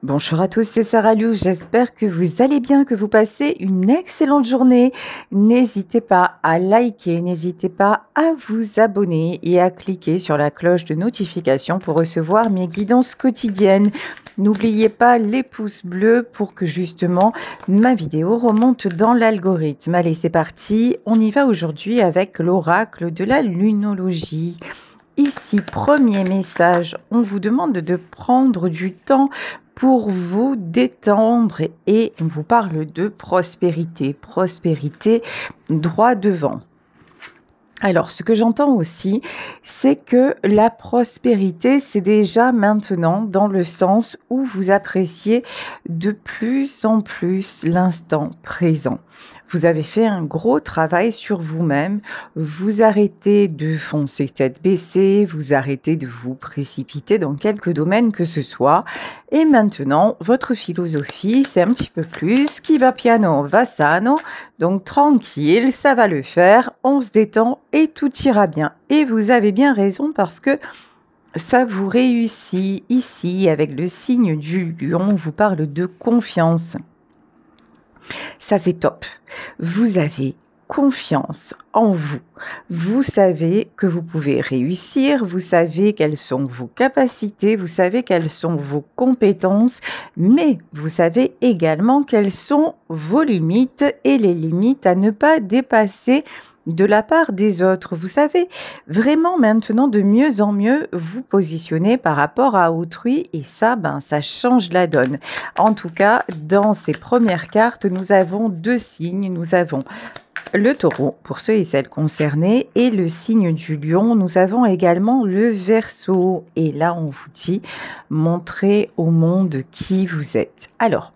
Bonjour à tous, c'est Sarah Lou. J'espère que vous allez bien, que vous passez une excellente journée. N'hésitez pas à liker, n'hésitez pas à vous abonner et à cliquer sur la cloche de notification pour recevoir mes guidances quotidiennes. N'oubliez pas les pouces bleus pour que justement ma vidéo remonte dans l'algorithme. Allez, c'est parti. On y va aujourd'hui avec l'oracle de la lunologie. Ici, premier message, on vous demande de prendre du temps pour vous détendre et on vous parle de prospérité. Prospérité droit devant. Alors, ce que j'entends aussi, c'est que la prospérité, c'est déjà maintenant dans le sens où vous appréciez de plus en plus l'instant présent. Vous avez fait un gros travail sur vous-même, vous arrêtez de foncer tête baissée, vous arrêtez de vous précipiter dans quelque domaine que ce soit. Et maintenant, votre philosophie, c'est un petit peu plus qui va piano, va sano. Donc tranquille, ça va le faire, on se détend et tout ira bien. Et vous avez bien raison parce que ça vous réussit ici avec le signe du lion, on vous parle de confiance. Ça c'est top. Vous avez confiance en vous. Vous savez que vous pouvez réussir, vous savez quelles sont vos capacités, vous savez quelles sont vos compétences, mais vous savez également quelles sont vos limites et les limites à ne pas dépasser de la part des autres. Vous savez vraiment maintenant de mieux en mieux vous positionner par rapport à autrui et ça, ça change la donne. En tout cas, dans ces premières cartes, nous avons deux signes. Nous avons le taureau pour ceux et celles concernés et le signe du lion. Nous avons également le Verseau et là on vous dit montrez au monde qui vous êtes. Alors,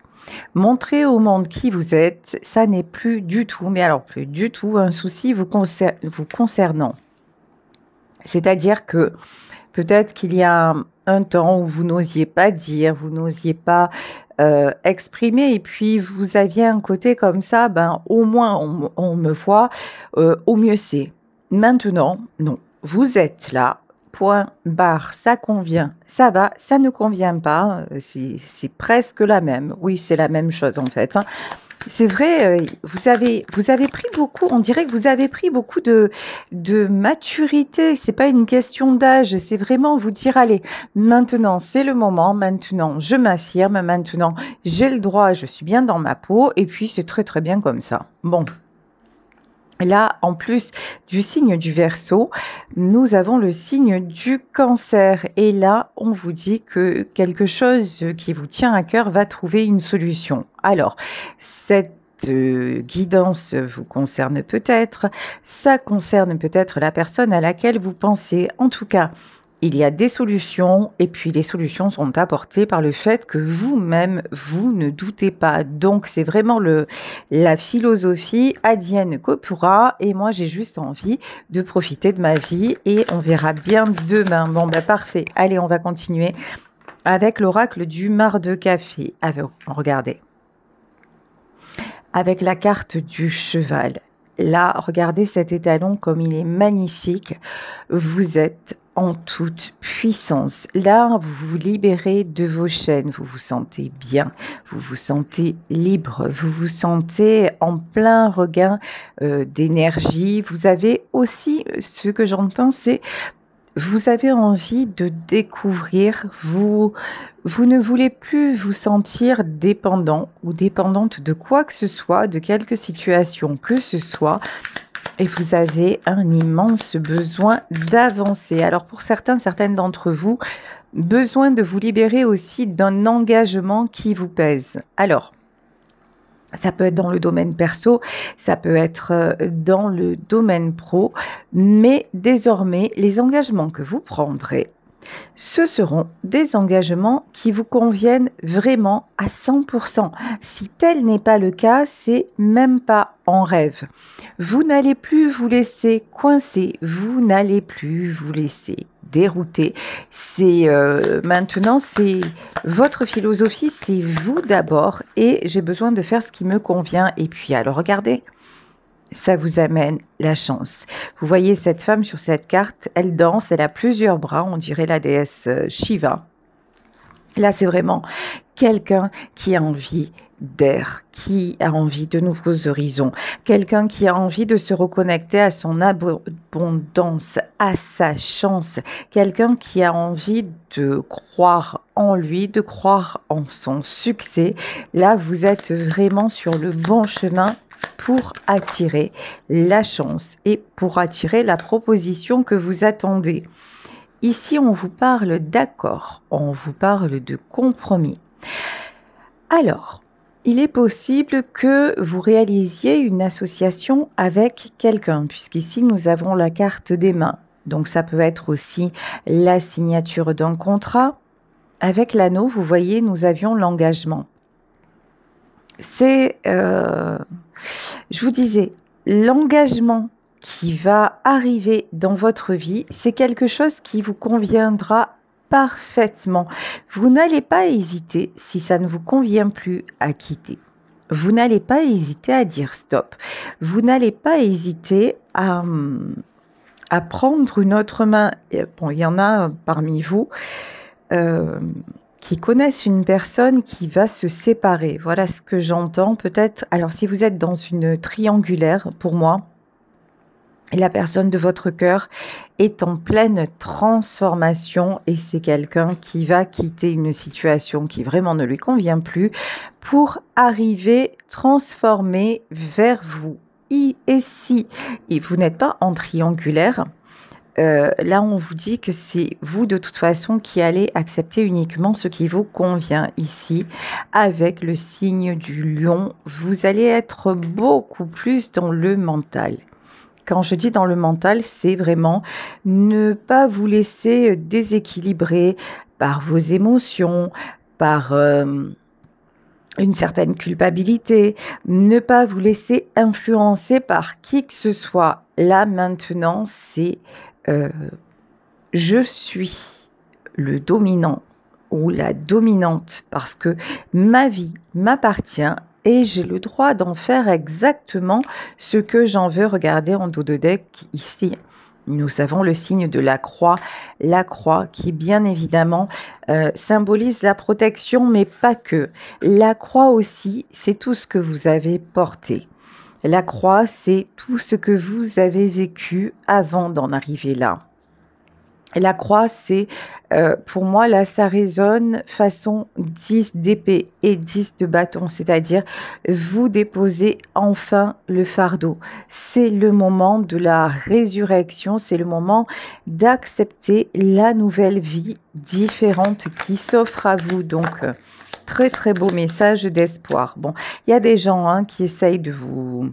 montrer au monde qui vous êtes, ça n'est plus du tout, mais alors plus du tout un souci vous concernant. C'est-à-dire que peut-être qu'il y a un temps où vous n'osiez pas dire, vous n'osiez pas exprimer et puis vous aviez un côté comme ça, au moins on me voit, au mieux c'est. Maintenant, non, vous êtes là, point, barre, ça convient, ça va, ça ne convient pas, c'est presque la même, oui c'est la même chose en fait, hein. C'est vrai, vous avez pris beaucoup, on dirait que vous avez pris beaucoup de maturité. C'est pas une question d'âge, c'est vraiment vous dire: «Allez, maintenant c'est le moment, maintenant je m'affirme, maintenant j'ai le droit, je suis bien dans ma peau et puis c'est très, très bien comme ça». Bon. Là, en plus du signe du Verseau, nous avons le signe du Cancer. Et là, on vous dit que quelque chose qui vous tient à cœur va trouver une solution. Alors, cette guidance vous concerne peut-être, ça concerne peut-être la personne à laquelle vous pensez. En tout cas, il y a des solutions et puis les solutions sont apportées par le fait que vous-même, vous ne doutez pas. Donc, c'est vraiment la philosophie advienne que pourra et moi, j'ai juste envie de profiter de ma vie et on verra bien demain. Bon, parfait. Allez, on va continuer avec l'oracle du mar de café. Regardez. Avec la carte du cheval. Là, regardez cet étalon comme il est magnifique. Vous êtes en toute puissance. Là, vous vous libérez de vos chaînes, vous vous sentez bien, vous vous sentez libre, vous vous sentez en plein regain d'énergie. Vous avez aussi, ce que j'entends, c'est vous avez envie de découvrir, vous ne voulez plus vous sentir dépendant ou dépendante de quoi que ce soit, de quelque situation que ce soit. Et vous avez un immense besoin d'avancer. Alors pour certaines d'entre vous, besoin de vous libérer aussi d'un engagement qui vous pèse. Alors, ça peut être dans le domaine perso, ça peut être dans le domaine pro, mais désormais, les engagements que vous prendrez, ce seront des engagements qui vous conviennent vraiment à 100%. Si tel n'est pas le cas, c'est même pas en rêve. Vous n'allez plus vous laisser coincer, vous n'allez plus vous laisser dérouter. C'est maintenant, c'est votre philosophie, c'est vous d'abord et j'ai besoin de faire ce qui me convient. Et puis alors regardez, ça vous amène la chance. Vous voyez cette femme sur cette carte, elle danse, elle a plusieurs bras, on dirait la déesse Shiva. Là, c'est vraiment quelqu'un qui a envie d'air, qui a envie de nouveaux horizons, quelqu'un qui a envie de se reconnecter à son abondance, à sa chance, quelqu'un qui a envie de croire en lui, de croire en son succès. Là, vous êtes vraiment sur le bon chemin pour attirer la chance et pour attirer la proposition que vous attendez. Ici, on vous parle d'accord, on vous parle de compromis. Alors, il est possible que vous réalisiez une association avec quelqu'un, puisqu'ici nous avons la carte des mains. Donc ça peut être aussi la signature d'un contrat. Avec l'anneau, vous voyez, nous avions l'engagement. Je vous disais, l'engagement qui va arriver dans votre vie, c'est quelque chose qui vous conviendra parfaitement. Vous n'allez pas hésiter, si ça ne vous convient plus, à quitter. Vous n'allez pas hésiter à dire stop. Vous n'allez pas hésiter à prendre une autre main. Bon, il y en a parmi vous qui connaissent une personne qui va se séparer. Voilà ce que j'entends. Peut-être, alors si vous êtes dans une triangulaire, pour moi, la personne de votre cœur est en pleine transformation et c'est quelqu'un qui va quitter une situation qui vraiment ne lui convient plus pour arriver transformé vers vous. Et si vous n'êtes pas en triangulaire, là on vous dit que c'est vous de toute façon qui allez accepter uniquement ce qui vous convient. Ici, avec le signe du lion, vous allez être beaucoup plus dans le mental. Quand je dis dans le mental, c'est vraiment ne pas vous laisser déséquilibrer par vos émotions, par une certaine culpabilité, ne pas vous laisser influencer par qui que ce soit. Là, maintenant, c'est je suis le dominant ou la dominante parce que ma vie m'appartient et j'ai le droit d'en faire exactement ce que j'en veux. Regardez en dos de deck ici. Nous avons le signe de la croix qui bien évidemment symbolise la protection, mais pas que. La croix aussi, c'est tout ce que vous avez porté. La croix, c'est tout ce que vous avez vécu avant d'en arriver là. La croix, c'est, pour moi, là, ça résonne façon 10 d'épée et 10 de bâton, c'est-à-dire vous déposez enfin le fardeau. C'est le moment de la résurrection, c'est le moment d'accepter la nouvelle vie différente qui s'offre à vous. Donc, très, très beau message d'espoir. Bon, il y a des gens qui essayent de vous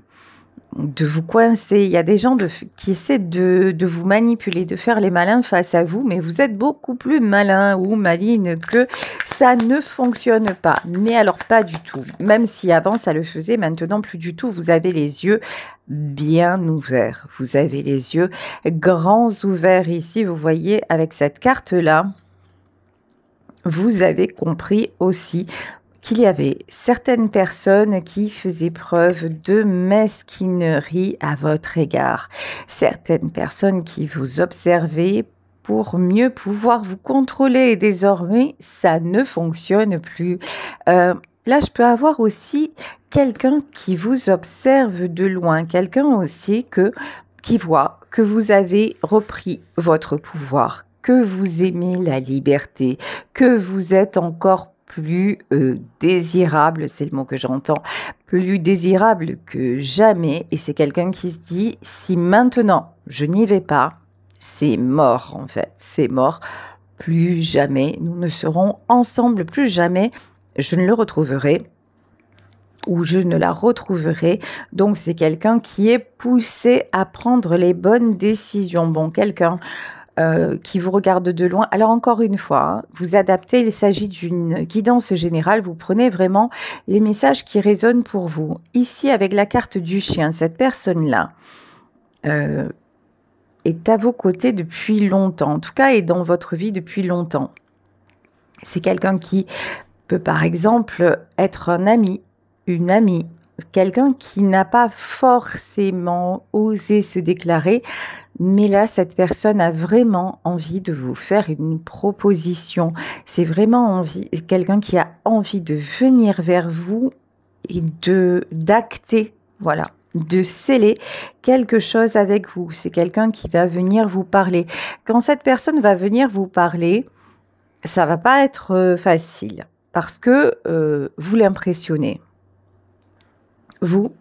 coincer. Il y a des gens qui essaient de vous manipuler, de faire les malins face à vous, mais vous êtes beaucoup plus malin ou maline que ça ne fonctionne pas. Mais alors pas du tout. Même si avant ça le faisait, maintenant plus du tout. Vous avez les yeux bien ouverts. Vous avez les yeux grands ouverts ici. Vous voyez avec cette carte-là, vous avez compris aussi qu'il y avait certaines personnes qui faisaient preuve de mesquinerie à votre égard. Certaines personnes qui vous observaient pour mieux pouvoir vous contrôler. Et désormais, ça ne fonctionne plus. Là, je peux avoir aussi quelqu'un qui vous observe de loin. Quelqu'un aussi qui voit que vous avez repris votre pouvoir, que vous aimez la liberté, que vous êtes encore plus désirable, c'est le mot que j'entends, plus désirable que jamais. Et c'est quelqu'un qui se dit, si maintenant je n'y vais pas, c'est mort en fait, c'est mort. Plus jamais, nous ne serons ensemble, plus jamais je ne le retrouverai ou je ne la retrouverai. Donc c'est quelqu'un qui est poussé à prendre les bonnes décisions. Bon, quelqu'un qui vous regarde de loin. Alors encore une fois, vous adaptez, il s'agit d'une guidance générale, vous prenez vraiment les messages qui résonnent pour vous. Ici, avec la carte du chien, cette personne-là est à vos côtés depuis longtemps, en tout cas est dans votre vie depuis longtemps. C'est quelqu'un qui peut par exemple être un ami, une amie, quelqu'un qui n'a pas forcément osé se déclarer, Mais là, cette personne a vraiment envie de vous faire une proposition. C'est vraiment quelqu'un qui a envie de venir vers vous et d'acter, voilà, de sceller quelque chose avec vous. C'est quelqu'un qui va venir vous parler. Quand cette personne va venir vous parler, ça va pas être facile parce que vous l'impressionnez. Vous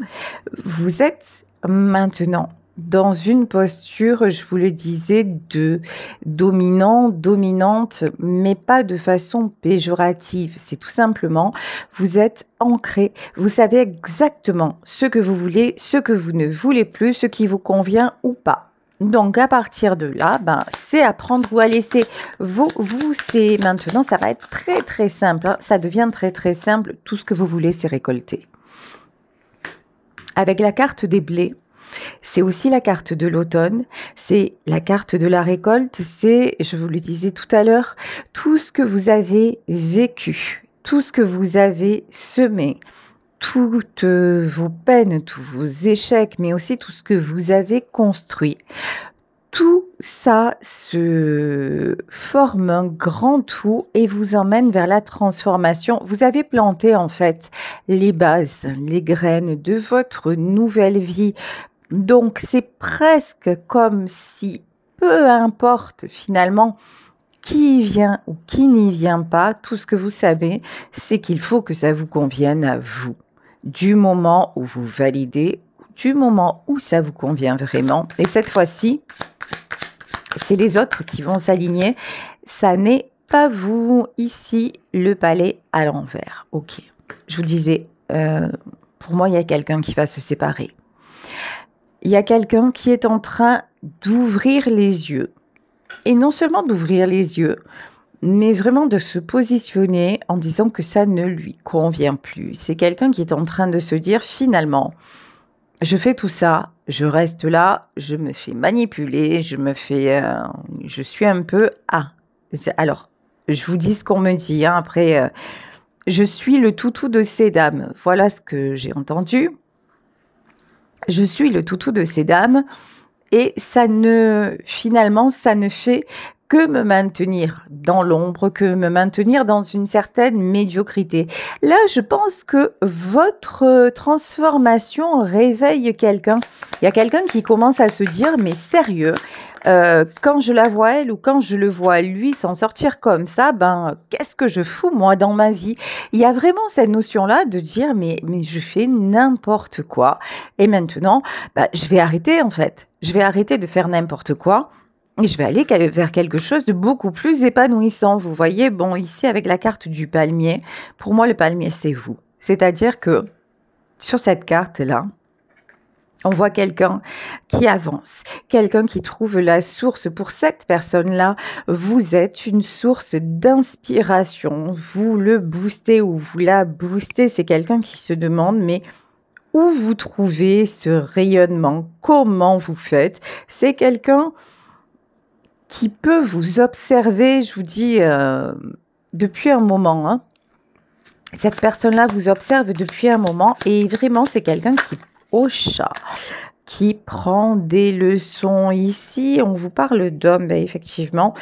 êtes maintenant dans une posture, je vous le disais, de dominant, dominante, mais pas de façon péjorative. C'est tout simplement, vous êtes ancré, vous savez exactement ce que vous voulez, ce que vous ne voulez plus, ce qui vous convient ou pas. Donc à partir de là, c'est à prendre ou à laisser. C'est maintenant, ça va être très très simple. Hein. Ça devient très très simple. Tout ce que vous voulez, c'est récolter. Avec la carte des blés, c'est aussi la carte de l'automne, c'est la carte de la récolte, c'est, je vous le disais tout à l'heure, tout ce que vous avez vécu, tout ce que vous avez semé, toutes vos peines, tous vos échecs, mais aussi tout ce que vous avez construit. Tout ça se forme un grand tout et vous emmène vers la transformation. Vous avez planté en fait les bases, les graines de votre nouvelle vie. Donc c'est presque comme si, peu importe finalement qui vient ou qui n'y vient pas, tout ce que vous savez, c'est qu'il faut que ça vous convienne à vous. Du moment où vous validez, du moment où ça vous convient vraiment. Et cette fois-ci, c'est les autres qui vont s'aligner. Ça n'est pas vous. Ici, le palais à l'envers. Ok. Je vous disais, pour moi, il y a quelqu'un qui va se séparer. Il y a quelqu'un qui est en train d'ouvrir les yeux. Et non seulement d'ouvrir les yeux, mais vraiment de se positionner en disant que ça ne lui convient plus. C'est quelqu'un qui est en train de se dire finalement, je fais tout ça, je reste là, je me fais manipuler, je suis un peu... Alors, je vous dis ce qu'on me dit, hein, après, je suis le toutou de ces dames. Voilà ce que j'ai entendu. Je suis le toutou de ces dames et finalement, ça ne fait que me maintenir dans l'ombre, que me maintenir dans une certaine médiocrité. Là, je pense que votre transformation réveille quelqu'un. Il y a quelqu'un qui commence à se dire, mais sérieux, quand je la vois elle ou quand je le vois lui s'en sortir comme ça, qu'est-ce que je fous moi dans ma vie? Il y a vraiment cette notion-là de dire, mais je fais n'importe quoi. Et maintenant, je vais arrêter en fait. Je vais arrêter de faire n'importe quoi. Et je vais aller vers quelque chose de beaucoup plus épanouissant. Vous voyez, bon, ici, avec la carte du palmier, pour moi, le palmier, c'est vous. C'est-à-dire que sur cette carte-là, on voit quelqu'un qui avance, quelqu'un qui trouve la source. Pour cette personne-là, vous êtes une source d'inspiration. Vous le boostez ou vous la boostez. C'est quelqu'un qui se demande, mais où vous trouvez ce rayonnement? Comment vous faites? C'est quelqu'un qui peut vous observer, je vous dis, depuis un moment. Hein. Cette personne-là vous observe depuis un moment et vraiment, c'est quelqu'un qui prend des leçons. Ici, on vous parle d'homme, effectivement.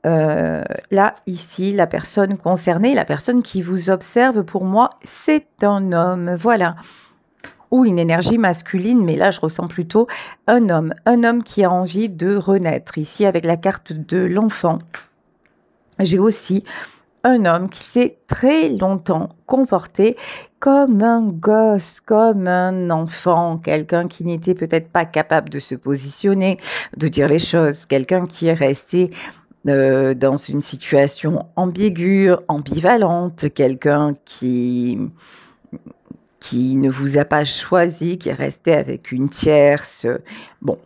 Là, ici, la personne concernée, la personne qui vous observe, pour moi, c'est un homme. Voilà. Ou une énergie masculine, mais là je ressens plutôt un homme qui a envie de renaître. Ici avec la carte de l'enfant, j'ai aussi un homme qui s'est très longtemps comporté comme un gosse, comme un enfant, quelqu'un qui n'était peut-être pas capable de se positionner, de dire les choses, quelqu'un qui est resté dans une situation ambiguë, ambivalente, quelqu'un qui ne vous a pas choisi, qui est resté avec une tierce. Bon,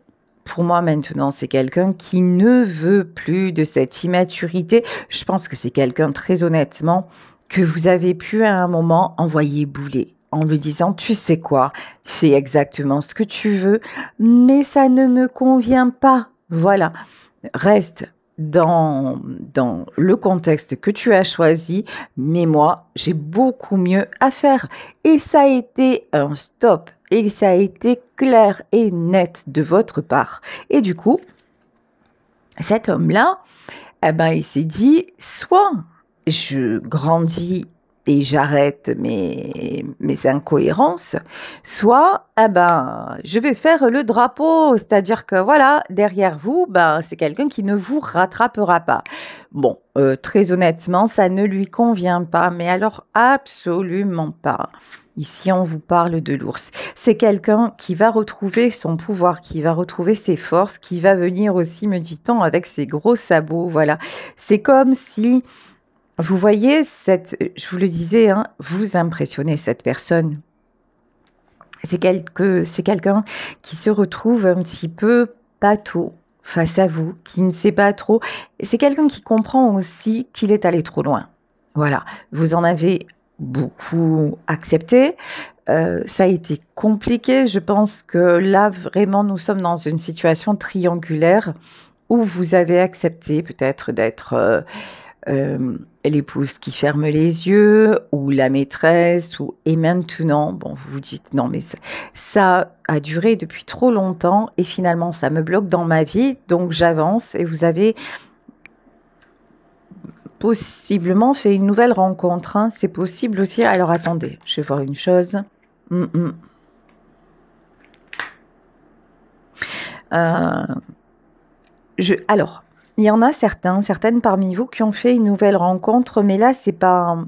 pour moi maintenant, c'est quelqu'un qui ne veut plus de cette immaturité. Je pense que c'est quelqu'un, très honnêtement, que vous avez pu à un moment envoyer bouler en lui disant, tu sais quoi, fais exactement ce que tu veux, mais ça ne me convient pas. Voilà, reste dans le contexte que tu as choisi, mais moi, j'ai beaucoup mieux à faire. Et ça a été un stop, et ça a été clair et net de votre part. Et du coup, Cet homme-là, eh ben, il s'est dit, soit je grandis et j'arrête mes incohérences, soit eh ben, je vais faire le drapeau, c'est-à-dire que voilà, derrière vous, ben, c'est quelqu'un qui ne vous rattrapera pas. Bon, très honnêtement, ça ne lui convient pas, mais alors absolument pas. Ici, on vous parle de l'ours. C'est quelqu'un qui va retrouver son pouvoir, qui va retrouver ses forces, qui va venir aussi, me dit-on, avec ses gros sabots. Voilà. C'est comme si, vous voyez, je vous le disais, hein, vous impressionnez cette personne. C'est quelqu'un qui se retrouve un petit peu bateau face à vous, qui ne sait pas trop. C'est quelqu'un qui comprend aussi qu'il est allé trop loin. Voilà, vous en avez beaucoup accepté. Ça a été compliqué. Je pense que là, vraiment, nous sommes dans une situation triangulaire où vous avez accepté peut-être d'être l'épouse qui ferme les yeux ou la maîtresse et maintenant, bon, vous vous dites non mais ça a duré depuis trop longtemps et finalement ça me bloque dans ma vie donc j'avance et vous avez possiblement fait une nouvelle rencontre, hein. C'est possible aussi. Alors attendez, je vais voir une chose. Alors, il y en a certaines parmi vous qui ont fait une nouvelle rencontre, mais là, c'est pas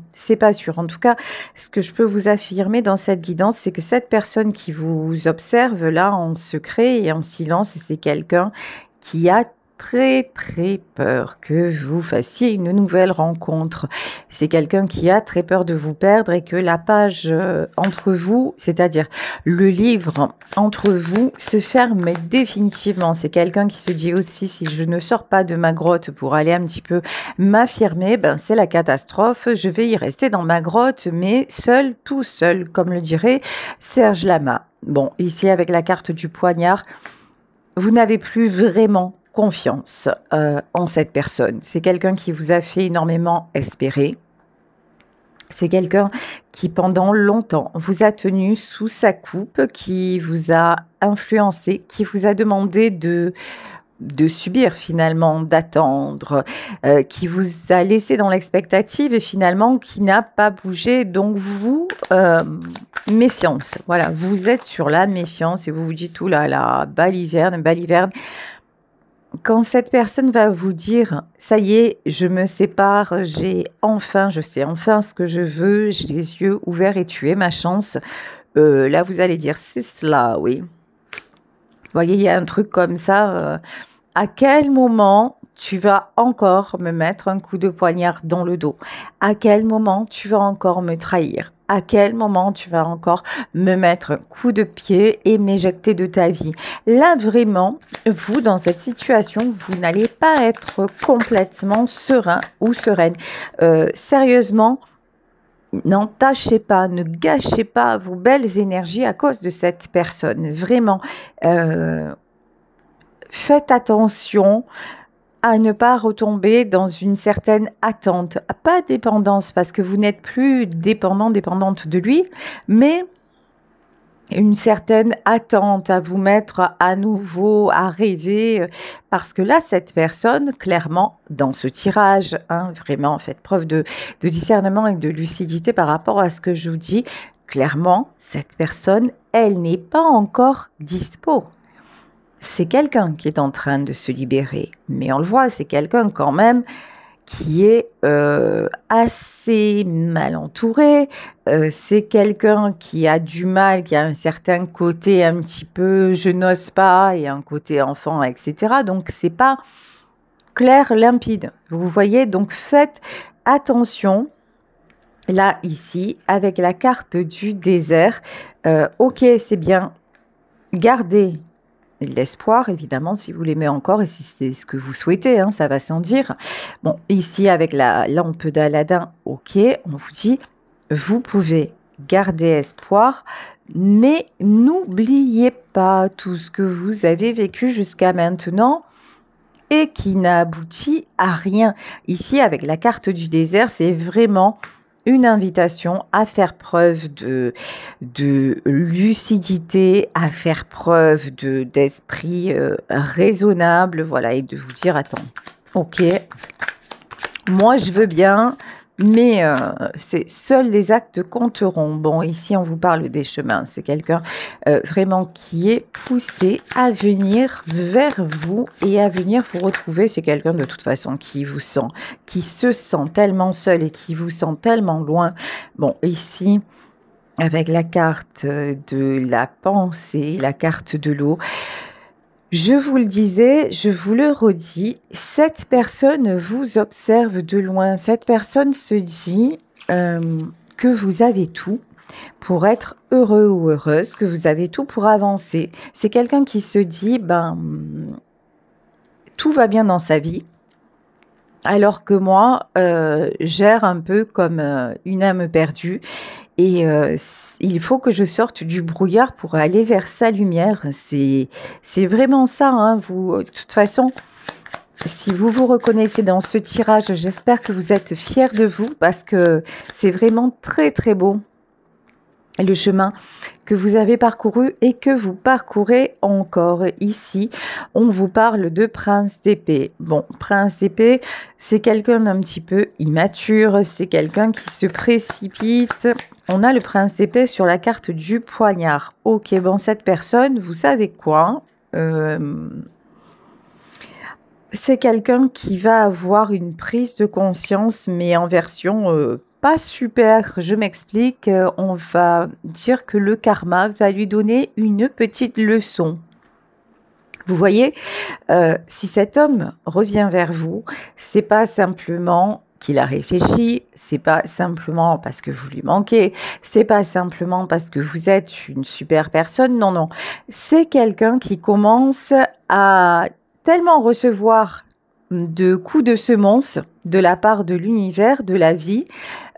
sûr. En tout cas, ce que je peux vous affirmer dans cette guidance, c'est que cette personne qui vous observe là en secret et en silence, c'est quelqu'un qui a très très peur que vous fassiez une nouvelle rencontre. C'est quelqu'un qui a très peur de vous perdre et que la page entre vous, c'est-à-dire le livre entre vous, se ferme définitivement. C'est quelqu'un qui se dit aussi, si je ne sors pas de ma grotte pour aller un petit peu m'affirmer, ben c'est la catastrophe. Je vais y rester dans ma grotte, mais seul, tout seul, comme le dirait Serge Lama. Bon, ici avec la carte du poignard, vous n'avez plus vraiment confiance en cette personne. C'est quelqu'un qui vous a fait énormément espérer. C'est quelqu'un qui, pendant longtemps, vous a tenu sous sa coupe, qui vous a influencé, qui vous a demandé de subir finalement, d'attendre, qui vous a laissé dans l'expectative et finalement qui n'a pas bougé. Donc vous, méfiance. Voilà, vous êtes sur la méfiance et vous vous dites, oulala, là là, baliverne. Quand cette personne va vous dire, ça y est, je me sépare, je sais enfin ce que je veux, j'ai les yeux ouverts et tu es ma chance, là vous allez dire, c'est cela, oui. Vous voyez, il y a un truc comme ça, à quel moment tu vas encore me mettre un coup de poignard dans le dos? À quel moment tu vas encore me trahir? À quel moment tu vas encore me mettre un coup de pied et m'éjecter de ta vie? Là, vraiment, vous, dans cette situation, vous n'allez pas être complètement serein ou sereine. Sérieusement, n'entachez pas, ne gâchez pas vos belles énergies à cause de cette personne. Vraiment, faites attention à ne pas retomber dans une certaine attente, pas dépendance, parce que vous n'êtes plus dépendante de lui, mais une certaine attente à vous mettre à nouveau, à rêver, parce que là, cette personne, clairement, dans ce tirage, hein, vraiment, faites preuve de discernement et de lucidité par rapport à ce que je vous dis, clairement, cette personne, elle n'est pas encore dispo. C'est quelqu'un qui est en train de se libérer, mais on le voit, c'est quelqu'un quand même qui est assez mal entouré. C'est quelqu'un qui a du mal, qui a un certain côté un petit peu je n'ose pas et un côté enfant, etc. Donc c'est pas clair, limpide. Vous voyez, donc faites attention. Là, ici, avec la carte du désert, ok, c'est bien, gardez l'espoir, évidemment, si vous l'aimez encore et si c'est ce que vous souhaitez, hein, ça va sans dire. Bon, ici, avec la lampe d'Aladin, ok, on vous dit, vous pouvez garder espoir, mais n'oubliez pas tout ce que vous avez vécu jusqu'à maintenant et qui n'a abouti à rien. Ici, avec la carte du désert, c'est vraiment une invitation à faire preuve de lucidité, à faire preuve d'esprit raisonnable, voilà, et de vous dire, attends, ok, moi je veux bien, mais c'est seuls les actes compteront. Bon, ici on vous parle des chemins, c'est quelqu'un vraiment qui est poussé à venir vers vous et à venir vous retrouver. C'est quelqu'un de toute façon qui vous sent, qui se sent tellement seul et qui vous sent tellement loin. Bon, ici, avec la carte de la pensée, la carte de l'eau, je vous le disais, je vous le redis, cette personne vous observe de loin. Cette personne se dit que vous avez tout pour être heureux ou heureuse, que vous avez tout pour avancer. C'est quelqu'un qui se dit, tout va bien dans sa vie, alors que moi, gère un peu comme une âme perdue. Et il faut que je sorte du brouillard pour aller vers sa lumière. C'est vraiment ça, hein. Vous, de toute façon, si vous vous reconnaissez dans ce tirage, j'espère que vous êtes fiers de vous parce que c'est vraiment très très beau le chemin que vous avez parcouru et que vous parcourez encore. Ici, on vous parle de prince d'épée. Bon, prince d'épée, c'est quelqu'un d'un petit peu immature, c'est quelqu'un qui se précipite. On a le prince d'épée sur la carte du poignard. Ok, bon, cette personne, vous savez quoi? C'est quelqu'un qui va avoir une prise de conscience, mais en version pas super. Je m'explique. On va dire que le karma va lui donner une petite leçon. Vous voyez, si cet homme revient vers vous, c'est pas simplement qu'il a réfléchi, c'est pas simplement parce que vous lui manquez, c'est pas simplement parce que vous êtes une super personne, non, non. C'est quelqu'un qui commence à tellement recevoir de coups de semonce de la part de l'univers, de la vie,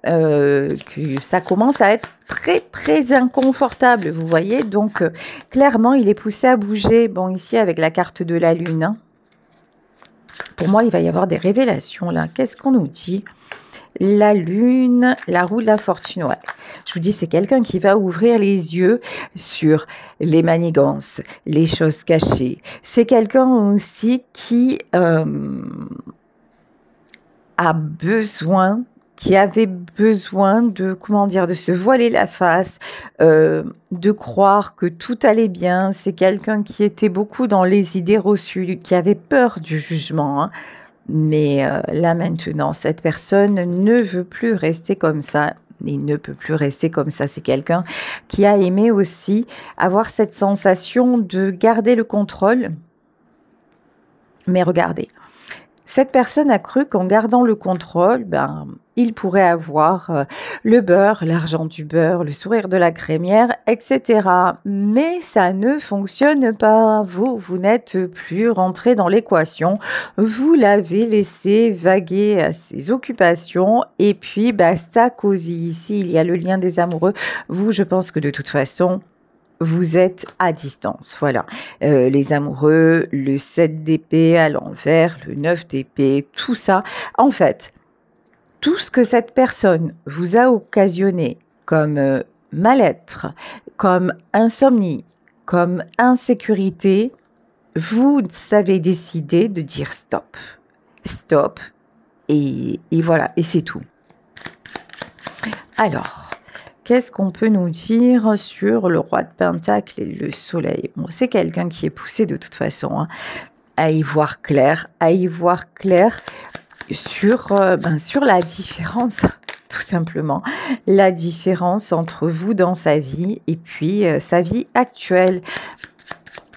que ça commence à être très très inconfortable, vous voyez. Donc clairement il est poussé à bouger. Bon, ici avec la carte de la lune, hein. Pour moi il va y avoir des révélations là. Qu'est-ce qu'on nous dit? La lune, la roue de la fortune, ouais. Je vous dis, c'est quelqu'un qui va ouvrir les yeux sur les manigances, les choses cachées. C'est quelqu'un aussi qui a besoin, qui avait besoin de, comment dire, de se voiler la face, de croire que tout allait bien. C'est quelqu'un qui était beaucoup dans les idées reçues, qui avait peur du jugement, hein. Mais là maintenant, cette personne ne veut plus rester comme ça. Il ne peut plus rester comme ça. C'est quelqu'un qui a aimé aussi avoir cette sensation de garder le contrôle. Mais regardez, cette personne a cru qu'en gardant le contrôle, il pourrait avoir le beurre, l'argent du beurre, le sourire de la crémière, etc. Mais ça ne fonctionne pas. Vous n'êtes plus rentré dans l'équation. Vous l'avez laissé vaguer à ses occupations. Et puis, basta cosy. Ici, il y a le lien des amoureux. Vous, je pense que de toute façon, vous êtes à distance, voilà. Les amoureux, le 7 d'épée à l'envers, le 9 d'épée, tout ça. En fait, tout ce que cette personne vous a occasionné comme mal-être, comme insomnie, comme insécurité, vous avez décidé de dire stop. Stop. Et voilà, et c'est tout. Alors, qu'est-ce qu'on peut nous dire sur le roi de Pentacle et le soleil? Bon, c'est quelqu'un qui est poussé de toute façon, hein, à y voir clair sur la différence, tout simplement, la différence entre vous dans sa vie et puis sa vie actuelle.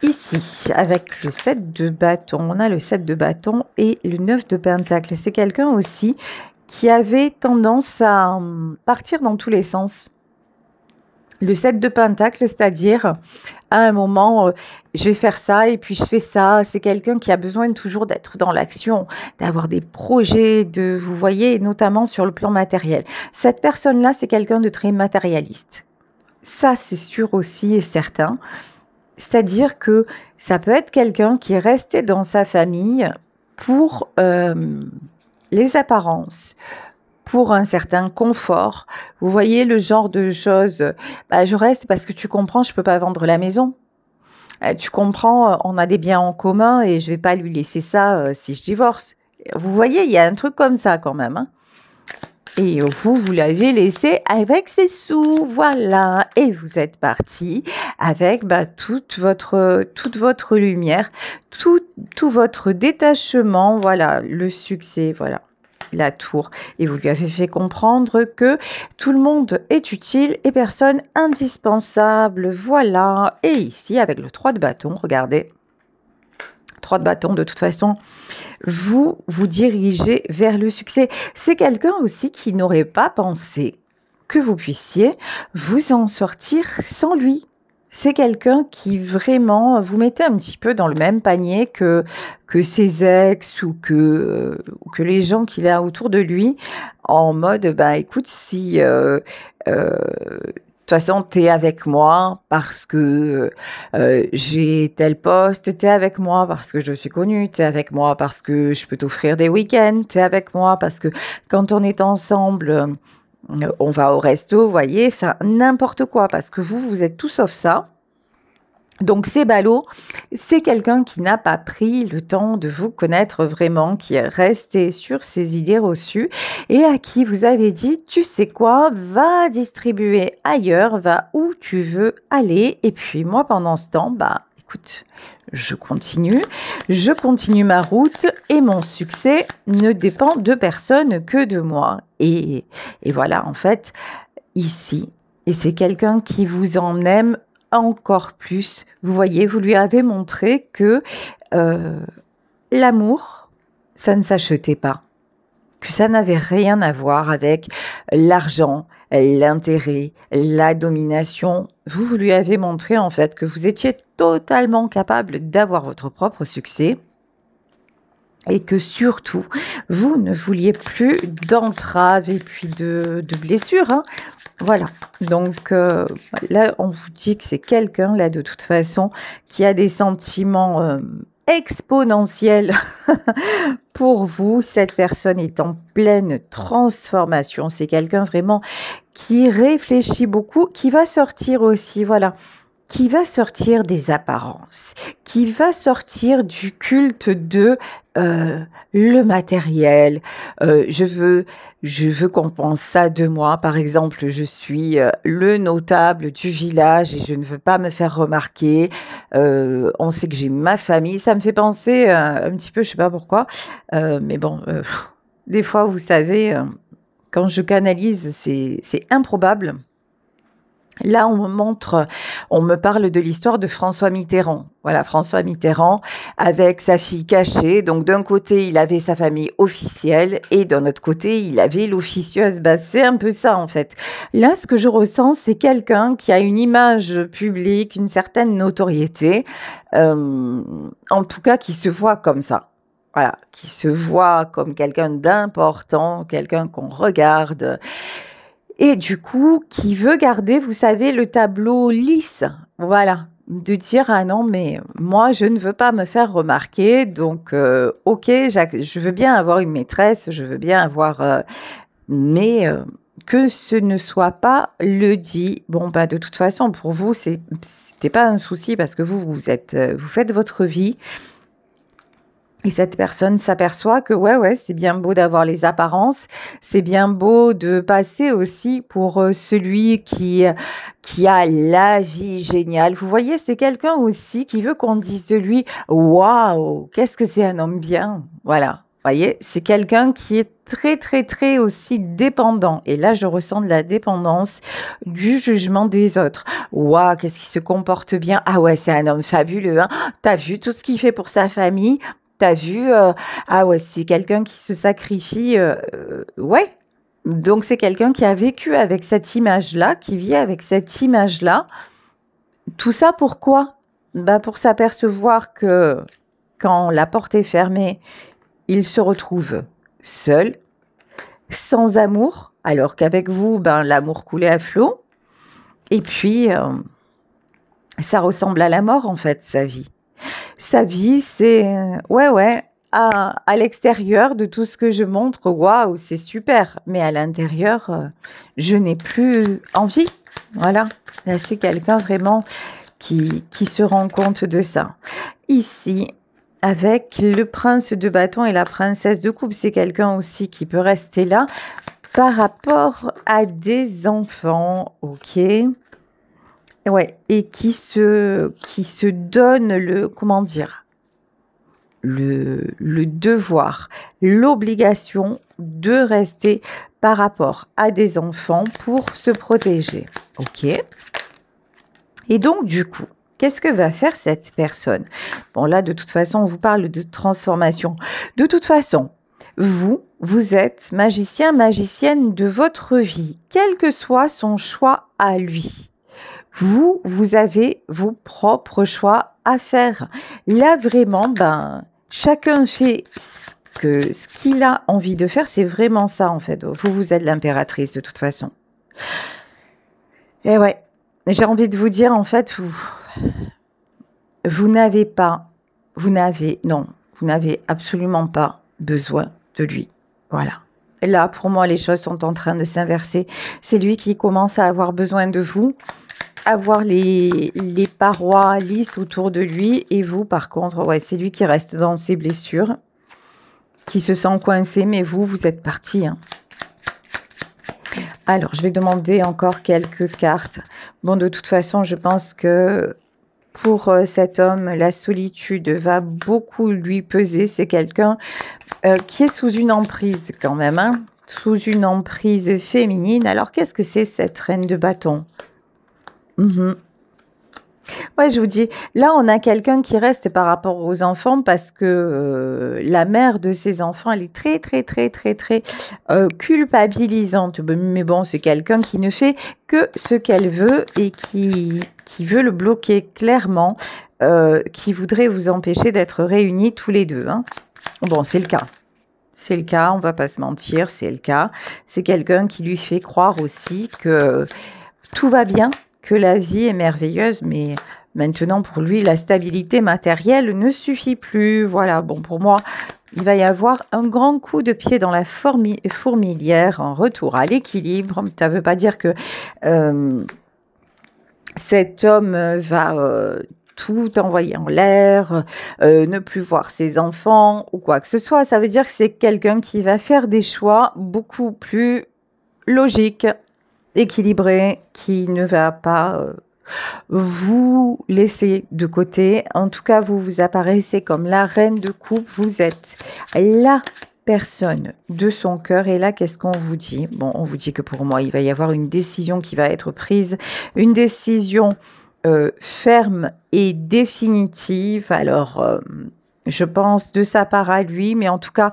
Ici, avec le 7 de bâton, on a le 7 de bâton et le 9 de pentacle. C'est quelqu'un aussi qui avait tendance à partir dans tous les sens. Le 7 de pentacle, c'est-à-dire, à un moment, je vais faire ça et puis je fais ça. C'est quelqu'un qui a besoin toujours d'être dans l'action, d'avoir des projets, vous voyez, notamment sur le plan matériel. Cette personne-là, c'est quelqu'un de très matérialiste. Ça, c'est sûr aussi et certain. C'est-à-dire que ça peut être quelqu'un qui est resté dans sa famille pour les apparences, pour un certain confort. Vous voyez le genre de choses, je reste parce que tu comprends, je peux pas vendre la maison. Tu comprends, on a des biens en commun et je vais pas lui laisser ça si je divorce. Vous voyez, il y a un truc comme ça quand même, hein. Et vous l'avez laissé avec ses sous, voilà. Et vous êtes parti avec toute votre lumière, tout votre détachement, voilà, le succès, voilà, la tour. Et vous lui avez fait comprendre que tout le monde est utile et personne indispensable, voilà. Et ici, avec le 3 de bâton, regardez. 3 de bâton, de toute façon, vous vous dirigez vers le succès. C'est quelqu'un aussi qui n'aurait pas pensé que vous puissiez vous en sortir sans lui. C'est quelqu'un qui vraiment vous mettez un petit peu dans le même panier que ses ex ou que les gens qu'il a autour de lui, en mode, écoute, si de toute façon, t'es avec moi parce que j'ai tel poste, t'es avec moi parce que je suis connue, t'es avec moi parce que je peux t'offrir des week-ends, t'es avec moi parce que quand on est ensemble, on va au resto, vous voyez, enfin n'importe quoi, parce que vous êtes tout sauf ça. Donc c'est ballot, c'est quelqu'un qui n'a pas pris le temps de vous connaître vraiment, qui est resté sur ses idées reçues et à qui vous avez dit, tu sais quoi, va distribuer ailleurs, va où tu veux aller. Et puis moi pendant ce temps, écoute, je continue ma route et mon succès ne dépend de personne que de moi. Et voilà, en fait, ici, et c'est quelqu'un qui vous en aime encore plus. Vous voyez, vous lui avez montré que l'amour, ça ne s'achetait pas, que ça n'avait rien à voir avec l'argent, l'intérêt, la domination. Vous lui avez montré en fait que vous étiez totalement capable d'avoir votre propre succès. Et que surtout, vous ne vouliez plus d'entraves et puis de blessures, hein. Voilà, donc là, on vous dit que c'est quelqu'un, là, de toute façon, qui a des sentiments exponentiels pour vous. Cette personne est en pleine transformation. C'est quelqu'un vraiment qui réfléchit beaucoup, qui va sortir aussi, voilà, qui va sortir des apparences, qui va sortir du culte de le matériel. Je veux qu'on pense ça de moi. Par exemple, je suis le notable du village et je ne veux pas me faire remarquer. On sait que j'ai ma famille. Ça me fait penser un petit peu, je sais pas pourquoi, mais bon, des fois, vous savez, quand je canalise, c'est improbable. Là, on me parle de l'histoire de François Mitterrand. Voilà, François Mitterrand avec sa fille cachée. Donc, d'un côté, il avait sa famille officielle et d'un autre côté, il avait l'officieuse. C'est un peu ça, en fait. Là, ce que je ressens, c'est quelqu'un qui a une image publique, une certaine notoriété, en tout cas, qui se voit comme ça. Voilà, qui se voit comme quelqu'un d'important, quelqu'un qu'on regarde. Et du coup, qui veut garder, vous savez, le tableau lisse. Voilà. De dire, ah non, mais moi, je ne veux pas me faire remarquer. Donc, ok, je veux bien avoir une maîtresse, je veux bien avoir... mais que ce ne soit pas le dit. Bon, de toute façon, pour vous, c'était pas un souci parce que vous faites votre vie. Et cette personne s'aperçoit que ouais, c'est bien beau d'avoir les apparences, c'est bien beau de passer aussi pour celui qui a la vie géniale. Vous voyez, c'est quelqu'un aussi qui veut qu'on dise de lui, waouh, qu'est-ce que c'est un homme bien. Voilà, vous voyez, c'est quelqu'un qui est très, très, très aussi dépendant. Et là, je ressens de la dépendance du jugement des autres. Waouh, qu'est-ce qui se comporte bien. Ah ouais, c'est un homme fabuleux, hein. T'as vu tout ce qu'il fait pour sa famille? T'as vu, ah ouais, c'est quelqu'un qui se sacrifie, ouais. Donc c'est quelqu'un qui a vécu avec cette image-là, qui vit avec cette image-là. Tout ça pourquoi? Pour s'apercevoir que quand la porte est fermée, il se retrouve seul, sans amour, alors qu'avec vous, l'amour coulait à flot. Et puis, ça ressemble à la mort en fait, sa vie. Sa vie, c'est ouais, à l'extérieur de tout ce que je montre, waouh, c'est super. Mais à l'intérieur, je n'ai plus envie. Voilà. Là, c'est quelqu'un vraiment qui se rend compte de ça. Ici, avec le prince de bâton et la princesse de coupe, c'est quelqu'un aussi qui peut rester là par rapport à des enfants, ok? Ouais, et qui se donne le, comment dire, le devoir, l'obligation de rester par rapport à des enfants pour se protéger, ok? Et donc, du coup, qu'est-ce que va faire cette personne? Bon, là, de toute façon, on vous parle de transformation. De toute façon, vous êtes magicien, magicienne de votre vie, quel que soit son choix à lui. Vous avez vos propres choix à faire. Là, vraiment, chacun fait ce qu'il a envie de faire. C'est vraiment ça, en fait. Vous êtes l'impératrice, de toute façon. Et ouais, j'ai envie de vous dire, en fait, vous n'avez absolument pas besoin de lui. Voilà. Et là, pour moi, les choses sont en train de s'inverser. C'est lui qui commence à avoir besoin de vous, avoir les parois lisses autour de lui. Et vous, par contre, ouais, c'est lui qui reste dans ses blessures, qui se sent coincé. Mais vous êtes parti, hein. Alors, je vais demander encore quelques cartes. Bon, de toute façon, je pense que pour cet homme, la solitude va beaucoup lui peser. C'est quelqu'un qui est sous une emprise quand même, hein, sous une emprise féminine. Alors, qu'est-ce que c'est cette reine de bâton? Ouais, je vous dis, là, on a quelqu'un qui reste par rapport aux enfants parce que la mère de ses enfants, elle est très, très, très, très, très culpabilisante. Mais bon, c'est quelqu'un qui ne fait que ce qu'elle veut et qui veut le bloquer clairement, qui voudrait vous empêcher d'être réunis tous les deux, hein. Bon, c'est le cas. C'est le cas, on va pas se mentir, c'est le cas. C'est quelqu'un qui lui fait croire aussi que tout va bien, que la vie est merveilleuse, mais maintenant, pour lui, la stabilité matérielle ne suffit plus. Voilà, bon, pour moi, il va y avoir un grand coup de pied dans la fourmilière, un retour à l'équilibre. Ça ne veut pas dire que cet homme va tout envoyer en l'air, ne plus voir ses enfants ou quoi que ce soit. Ça veut dire que c'est quelqu'un qui va faire des choix beaucoup plus logiques, équilibré, qui ne va pas vous laisser de côté. En tout cas, vous apparaissez comme la reine de coupe. Vous êtes la personne de son cœur. Et là, qu'est-ce qu'on vous dit? Bon, on vous dit que pour moi, il va y avoir une décision qui va être prise, une décision ferme et définitive. Alors, je pense de sa part à lui, mais en tout cas,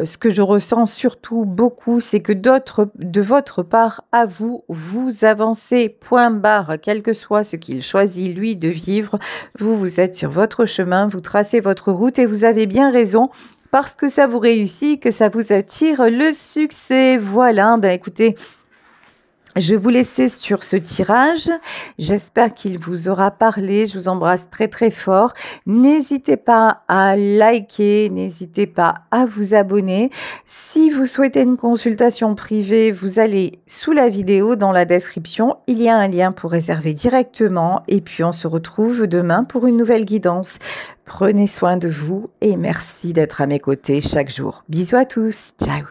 ce que je ressens surtout beaucoup, c'est que de votre part à vous, vous avancez, point barre, quel que soit ce qu'il choisit lui de vivre, vous êtes sur votre chemin, vous tracez votre route et vous avez bien raison, parce que ça vous réussit, que ça vous attire le succès. Voilà, écoutez, je vais vous laisser sur ce tirage. J'espère qu'il vous aura parlé. Je vous embrasse très très fort. N'hésitez pas à liker, n'hésitez pas à vous abonner. Si vous souhaitez une consultation privée, vous allez sous la vidéo dans la description. Il y a un lien pour réserver directement. Et puis on se retrouve demain pour une nouvelle guidance. Prenez soin de vous et merci d'être à mes côtés chaque jour. Bisous à tous. Ciao.